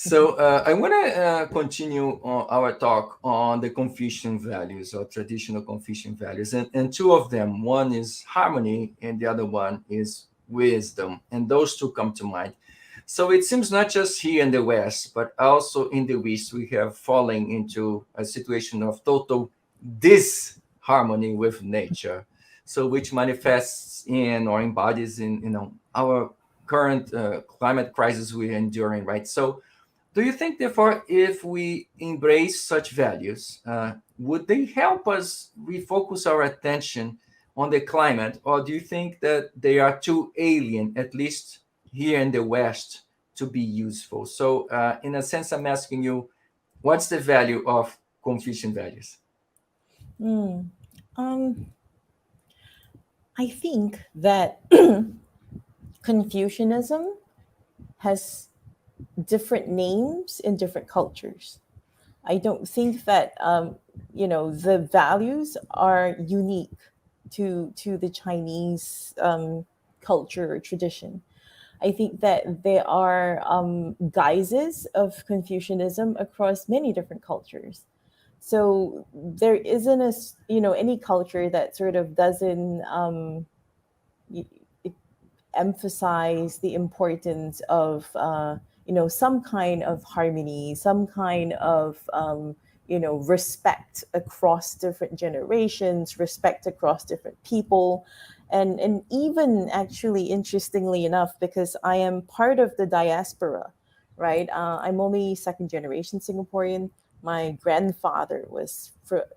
So I want to continue our talk on the Confucian values or traditional Confucian values, and two of them. One is harmony, and the other one is wisdom, and those two come to mind. So it seems not just here in the West, but also in the East, we have fallen into a situation of total disharmony with nature. So which manifests in or embodies in our current climate crisis we're enduring, right? So do you think, therefore, if we embrace such values, would they help us refocus our attention on the climate, or do you think that they are too alien, at least here in the West, to be useful? So, in a sense, I'm asking you, what's the value of Confucian values? Mm. Um, I think that Confucianism has different names in different cultures. I don't think that the values are unique to the Chinese culture or tradition. I think that there are guises of Confucianism across many different cultures. So there isn't any culture that sort of doesn't y- emphasize the importance of some kind of harmony, some kind of respect across different generations, respect across different people. And even actually, interestingly enough, because I am part of the diaspora, right? I'm only second generation Singaporean. My grandfather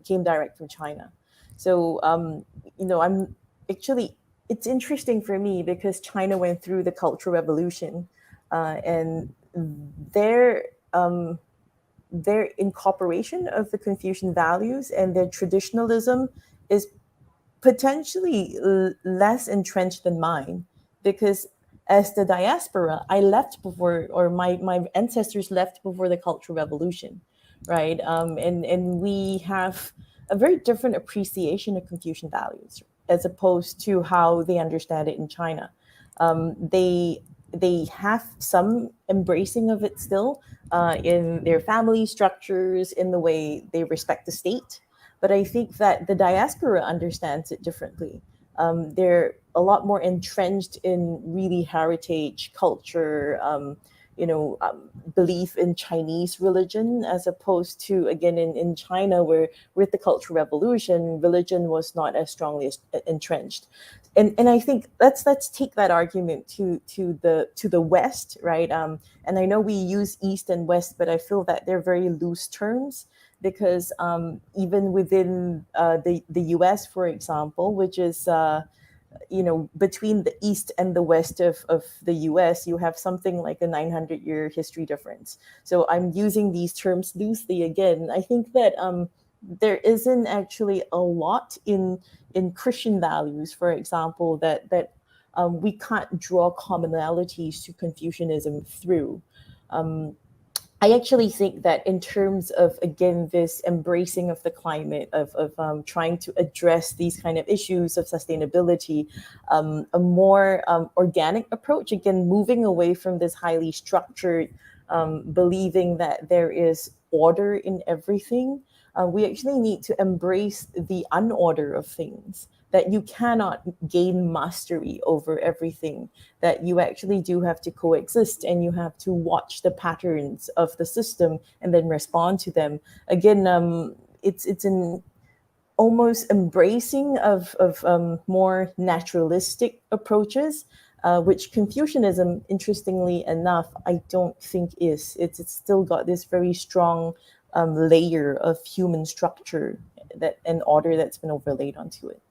came direct from China. So I'm actually, it's interesting for me because China went through the Cultural Revolution, and their um, their incorporation of the Confucian values and their traditionalism is potentially less entrenched than mine, because as the diaspora, I left before, or my ancestors left before the Cultural Revolution, right? And we have a very different appreciation of Confucian values as opposed to how they understand it in China. They have some embracing of it still, in their family structures, in the way they respect the state. But I think that the diaspora understands it differently. They're a lot more entrenched in really heritage culture, belief in Chinese religion, as opposed to, again, in China, where with the Cultural Revolution, religion was not as strongly entrenched. And I think let's take that argument to the West, right? And I know we use East and West, but I feel that they're very loose terms, because even within the U.S., for example, which is between the East and the West of the U.S., you have something like a 900-year history difference. So I'm using these terms loosely again. I think that there isn't actually a lot in Christian values, for example, that we can't draw commonalities to Confucianism through. Um, I actually think that in terms of, again, this embracing of the climate, of trying to address these kind of issues of sustainability, a more organic approach, again, moving away from this highly structured, believing that there is order in everything. We actually need to embrace the unorder of things, that you cannot gain mastery over everything, that you actually do have to coexist, and you have to watch the patterns of the system and then respond to them. Again, it's an almost embracing of more naturalistic approaches, which Confucianism, interestingly enough, I don't think is. It's still got this very strong layer of human structure that and order that's been overlaid onto it.